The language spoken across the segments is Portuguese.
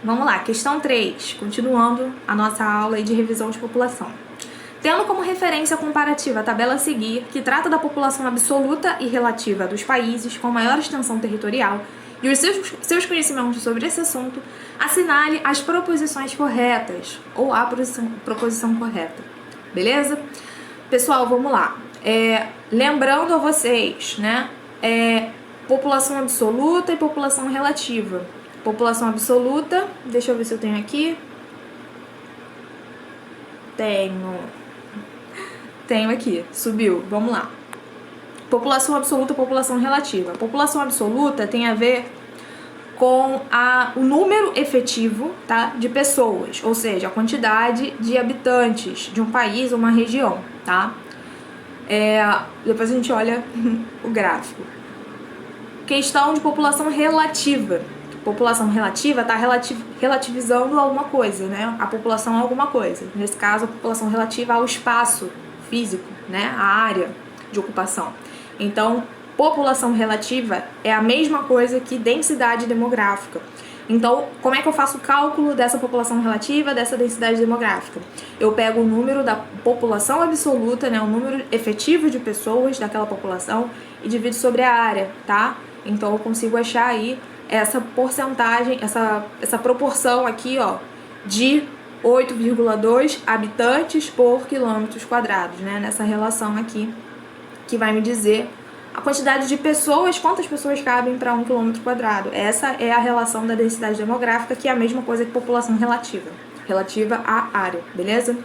Vamos lá, questão 3, continuando a nossa aula aí de revisão de população. Tendo como referência comparativa a tabela a seguir, que trata da população absoluta e relativa dos países com maior extensão territorial e os seus conhecimentos sobre esse assunto, assinale as proposições corretas ou a proposição correta. Beleza? Pessoal, vamos lá. Lembrando a vocês, né? População absoluta e população relativa. População absoluta, deixa eu ver se eu tenho aqui. Tenho aqui, subiu, vamos lá. População absoluta e população relativa. População absoluta tem a ver com o número efetivo, tá, de pessoas, ou seja, a quantidade de habitantes de um país ou uma região, tá? Depois a gente olha o gráfico. Questão de população relativa. População relativa está relativizando alguma coisa, né? A população a alguma coisa. Nesse caso, a população relativa ao espaço físico, né? A área de ocupação. Então, população relativa é a mesma coisa que densidade demográfica. Então, como é que eu faço o cálculo dessa população relativa, dessa densidade demográfica? Eu pego o número da população absoluta, né? O número efetivo de pessoas daquela população e divido sobre a área, tá? Então, eu consigo achar aí essa porcentagem, essa proporção aqui, ó, de 8,2 habitantes por quilômetros quadrados, né? Nessa relação aqui, que vai me dizer a quantidade de pessoas, quantas pessoas cabem para 1 quilômetro quadrado. Essa é a relação da densidade demográfica, que é a mesma coisa que população relativa à área, beleza?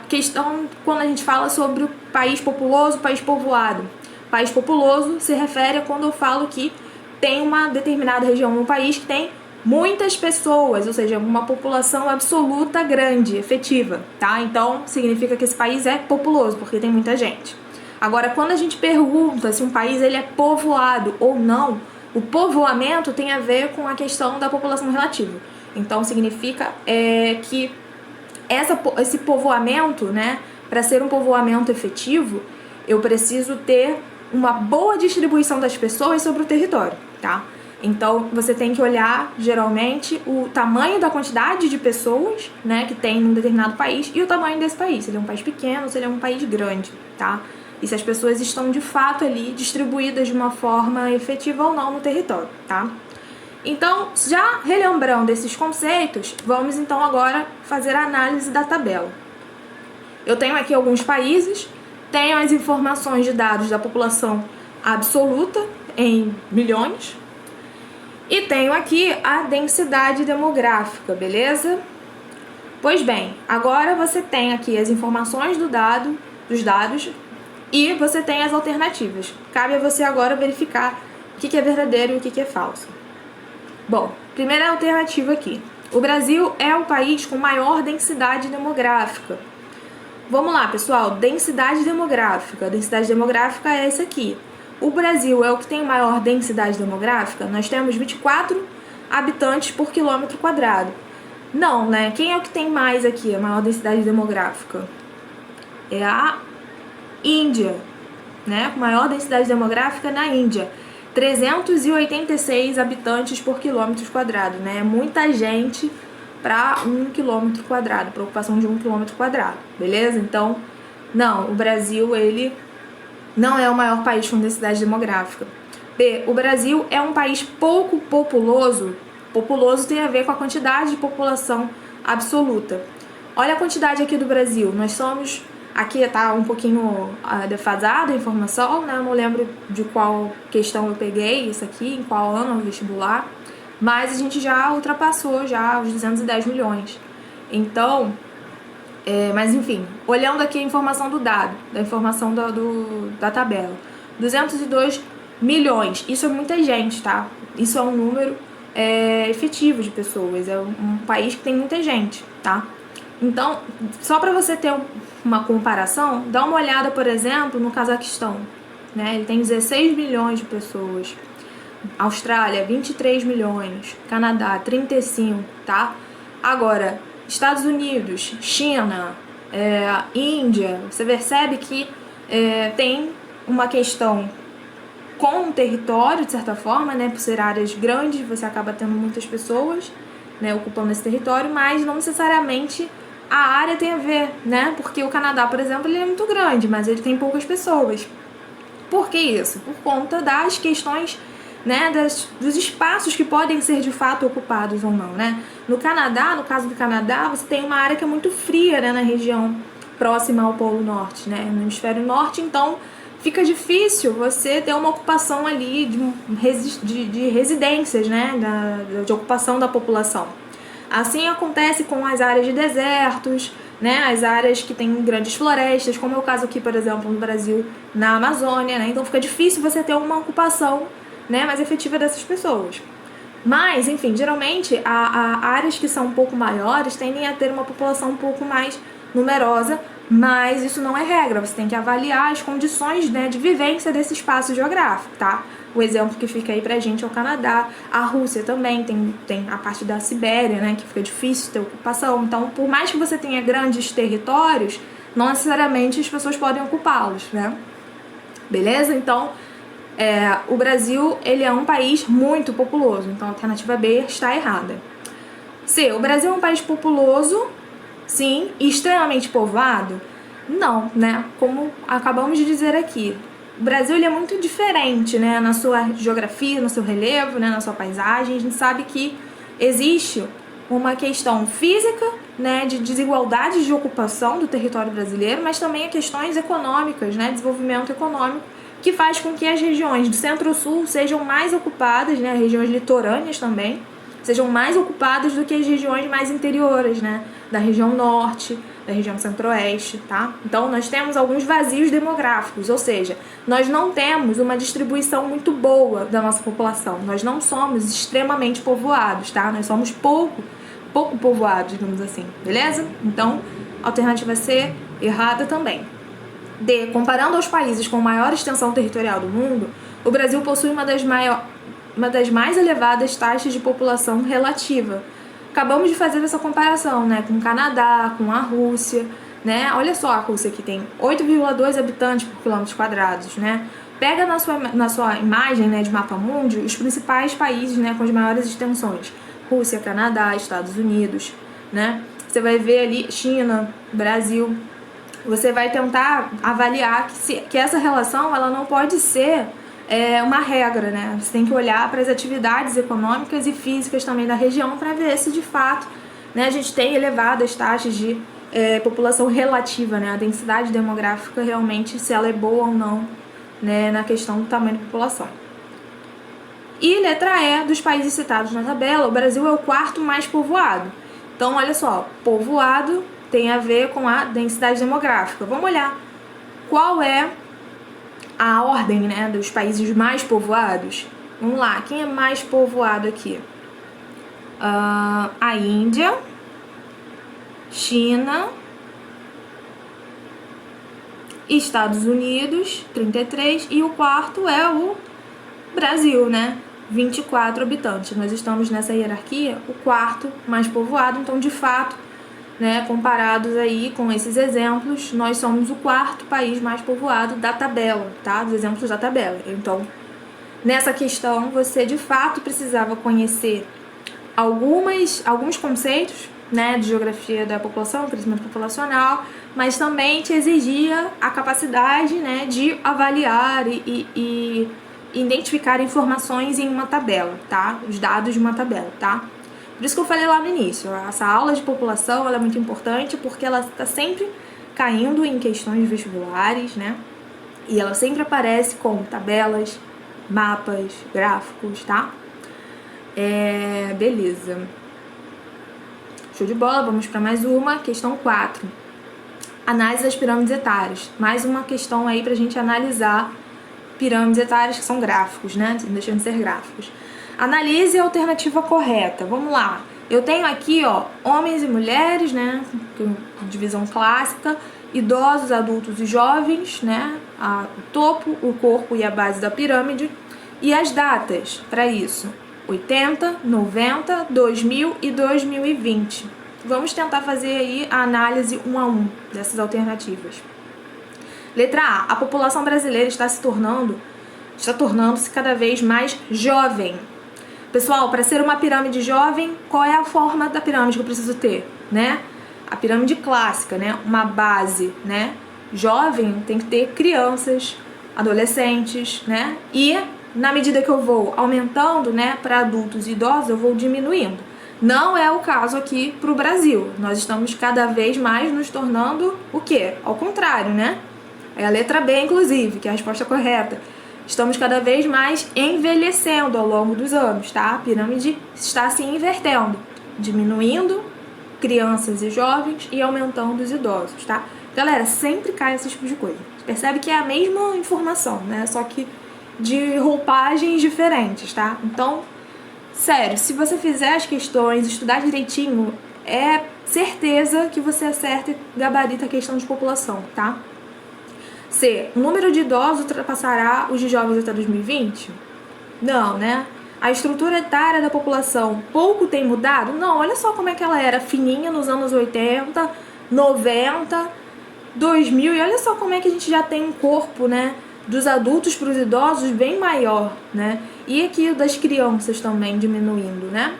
Questão quando a gente fala sobre o país populoso, país povoado. País populoso se refere a quando eu falo que tem uma determinada região no país que tem muitas pessoas, ou seja, uma população absoluta grande, efetiva, tá? Então, significa que esse país é populoso, porque tem muita gente. Agora, quando a gente pergunta se um país ele é povoado ou não, o povoamento tem a ver com a questão da população relativa. Então, significa que esse povoamento, né, para ser um povoamento efetivo, eu preciso ter uma boa distribuição das pessoas sobre o território, tá? Então, você tem que olhar, geralmente, o tamanho da quantidade de pessoas, né, que tem num determinado país e o tamanho desse país. Se ele é um país pequeno, se ele é um país grande, tá? E se as pessoas estão, de fato, ali distribuídas de uma forma efetiva ou não no território, tá? Então, já relembrando esses conceitos, vamos, então, agora fazer a análise da tabela. Eu tenho aqui alguns países, tenho as informações de dados da população absoluta em milhões e tenho aqui a densidade demográfica, beleza? Pois bem, agora você tem aqui as informações dos dados e você tem as alternativas. Cabe a você agora verificar o que é verdadeiro e o que é falso. Bom, primeira alternativa aqui. O Brasil é o país com maior densidade demográfica. Vamos lá, pessoal, densidade demográfica. A densidade demográfica é essa aqui. O Brasil é o que tem maior densidade demográfica? Nós temos 24 habitantes por quilômetro quadrado. Não, né? Quem é o que tem mais aqui, a maior densidade demográfica? É a Índia, né? Com maior densidade demográfica na Índia. 386 habitantes por quilômetro quadrado, né? É muita gente para 1 quilômetro quadrado, para ocupação de 1 quilômetro quadrado, beleza? Então, não, o Brasil, ele não é o maior país com densidade demográfica. B, o Brasil é um país pouco populoso. Populoso tem a ver com a quantidade de população absoluta. Olha a quantidade aqui do Brasil, nós somos, aqui tá um pouquinho defasada a informação, né? Eu não lembro de qual questão eu peguei isso aqui, em qual ano no vestibular, mas a gente já ultrapassou já os 210 milhões. Então, mas enfim, olhando aqui a informação do dado, da informação da tabela, 202 milhões, isso é muita gente, tá? Isso é um número efetivo de pessoas, é um país que tem muita gente, tá? Então, só para você ter uma comparação, dá uma olhada, por exemplo, no Cazaquistão, né? Ele tem 16 milhões de pessoas. Austrália, 23 milhões. Canadá, 35, tá? Agora, Estados Unidos, China, Índia, você percebe que tem uma questão com o território, de certa forma, né? Por ser áreas grandes, você acaba tendo muitas pessoas, né, ocupando esse território, mas não necessariamente a área tem a ver, né? Porque o Canadá, por exemplo, ele é muito grande, mas ele tem poucas pessoas. Por que isso? Por conta das questões, né, dos espaços que podem ser de fato ocupados ou não, né? No Canadá, no caso do Canadá, você tem uma área que é muito fria, né, na região próxima ao Polo Norte, né? No hemisfério norte, então fica difícil você ter uma ocupação ali de residências, né, de ocupação da população. Assim acontece com as áreas de desertos, né, as áreas que têm grandes florestas, como é o caso aqui, por exemplo, no Brasil, na Amazônia, né? Então fica difícil você ter uma ocupação, né, mais efetiva dessas pessoas. Mas, enfim, geralmente áreas que são um pouco maiores tendem a ter uma população um pouco mais numerosa, mas isso não é regra, você tem que avaliar as condições, né, de vivência desse espaço geográfico, tá? O exemplo que fica aí pra gente é o Canadá, a Rússia também tem a parte da Sibéria, né, que fica difícil ter ocupação. Então, por mais que você tenha grandes territórios, não necessariamente as pessoas podem ocupá-los, né? Beleza? Então, o Brasil, ele é um país muito populoso, então a alternativa B está errada. C, o Brasil é um país populoso, sim, e extremamente povoado? Não, né? Como acabamos de dizer aqui. O Brasil, ele é muito diferente, né, na sua geografia, no seu relevo, né, na sua paisagem. A gente sabe que existe uma questão física, né, de desigualdade de ocupação do território brasileiro, mas também questões econômicas, né, desenvolvimento econômico, que faz com que as regiões do centro-sul sejam mais ocupadas, né, regiões litorâneas também, sejam mais ocupadas do que as regiões mais interiores, né, da região norte, da região centro-oeste, tá? Então, nós temos alguns vazios demográficos, ou seja, nós não temos uma distribuição muito boa da nossa população, nós não somos extremamente povoados, tá? Nós somos pouco povoados, digamos assim, beleza? Então, alternativa C, errada também. D, comparando aos países com maior extensão territorial do mundo, o Brasil possui uma das mais elevadas taxas de população relativa. Acabamos de fazer essa comparação, né, com o Canadá, com a Rússia, né? Olha só, a Rússia que tem 8,2 habitantes por quilômetros quadrados, né? Pega na sua imagem, né, de mapa mundi os principais países, né, com as maiores extensões. Rússia, Canadá, Estados Unidos, né? Você vai ver ali China, Brasil. Você vai tentar avaliar que essa relação ela não pode ser uma regra, né? Você tem que olhar para as atividades econômicas e físicas também da região para ver se de fato, né, a gente tem elevadas taxas de população relativa, né? A densidade demográfica realmente, se ela é boa ou não, né, na questão do tamanho da população. E letra E, dos países citados na tabela, o Brasil é o quarto mais povoado. Então, olha só, povoado tem a ver com a densidade demográfica. Vamos olhar qual é a ordem, né, dos países mais povoados. Vamos lá, quem é mais povoado aqui? A Índia, China, Estados Unidos, 33, e o quarto é o Brasil, né? 24 habitantes. Nós estamos nessa hierarquia, o quarto mais povoado, então de fato, né, comparados aí com esses exemplos, nós somos o quarto país mais povoado da tabela, tá? Dos exemplos da tabela. Então, nessa questão, você de fato precisava conhecer alguns conceitos, né, de geografia da população, crescimento populacional, mas também te exigia a capacidade, né, de avaliar e identificar informações em uma tabela, tá? Os dados de uma tabela, tá? Por isso que eu falei lá no início, essa aula de população ela é muito importante porque ela está sempre caindo em questões vestibulares, né? E ela sempre aparece com tabelas, mapas, gráficos, tá? Beleza. Show de bola, vamos para mais uma, questão 4. Análise das pirâmides etárias. Mais uma questão aí pra gente analisar pirâmides etárias que são gráficos, né? Não deixando de ser gráficos. Analise a alternativa correta. Vamos lá. Eu tenho aqui, ó, homens e mulheres, né? Divisão clássica, idosos, adultos e jovens, né? O topo, o corpo e a base da pirâmide. E as datas para isso: 80, 90, 2000 e 2020. Vamos tentar fazer aí a análise 1 a 1 dessas alternativas. Letra A. A população brasileira está tornando-se cada vez mais jovem. Pessoal, para ser uma pirâmide jovem, qual é a forma da pirâmide que eu preciso ter, né? A pirâmide clássica, né? Uma base, né? Jovem tem que ter crianças, adolescentes, né? E na medida que eu vou aumentando, né, para adultos e idosos, eu vou diminuindo. Não é o caso aqui para o Brasil. Nós estamos cada vez mais nos tornando o quê? Ao contrário, né? É a letra B, inclusive, que é a resposta correta. Estamos cada vez mais envelhecendo ao longo dos anos, tá? A pirâmide está se invertendo, diminuindo crianças e jovens e aumentando os idosos, tá? Galera, sempre cai esse tipo de coisa. Você percebe que é a mesma informação, né? Só que de roupagens diferentes, tá? Então, sério, se você fizer as questões, estudar direitinho, é certeza que você acerta e gabarita a questão de população, tá? C. O número de idosos ultrapassará os de jovens até 2020? Não, né? A estrutura etária da população pouco tem mudado? Não, olha só como é que ela era fininha nos anos 80, 90, 2000, e olha só como é que a gente já tem um corpo, né, dos adultos para os idosos bem maior, né? E aqui das crianças também diminuindo, né?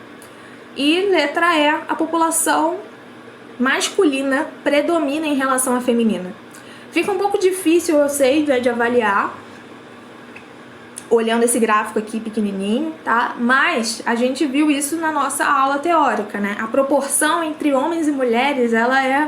E letra E, a população masculina predomina em relação à feminina. Fica um pouco difícil, eu sei, de avaliar, olhando esse gráfico aqui pequenininho, tá? Mas a gente viu isso na nossa aula teórica, né? A proporção entre homens e mulheres, ela é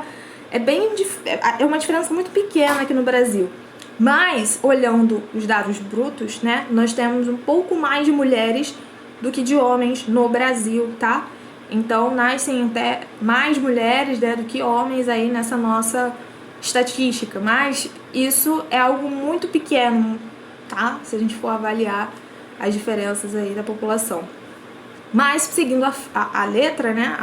uma diferença muito pequena aqui no Brasil. Mas, olhando os dados brutos, né? Nós temos um pouco mais de mulheres do que de homens no Brasil, tá? Então, nascem até mais mulheres, né, do que homens aí nessa nossa estatística, mas isso é algo muito pequeno, tá? Se a gente for avaliar as diferenças aí da população. Mas seguindo a letra, né,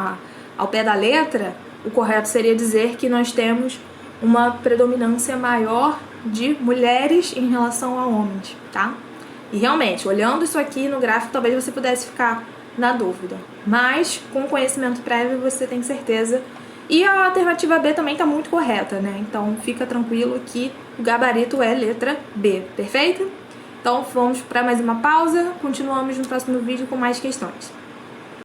ao pé da letra, o correto seria dizer que nós temos uma predominância maior de mulheres em relação a homens, tá? E realmente, olhando isso aqui no gráfico, talvez você pudesse ficar na dúvida, mas com conhecimento prévio você tem certeza. E a alternativa B também está muito correta, né? Então fica tranquilo que o gabarito é letra B, perfeito? Então vamos para mais uma pausa, continuamos no próximo vídeo com mais questões.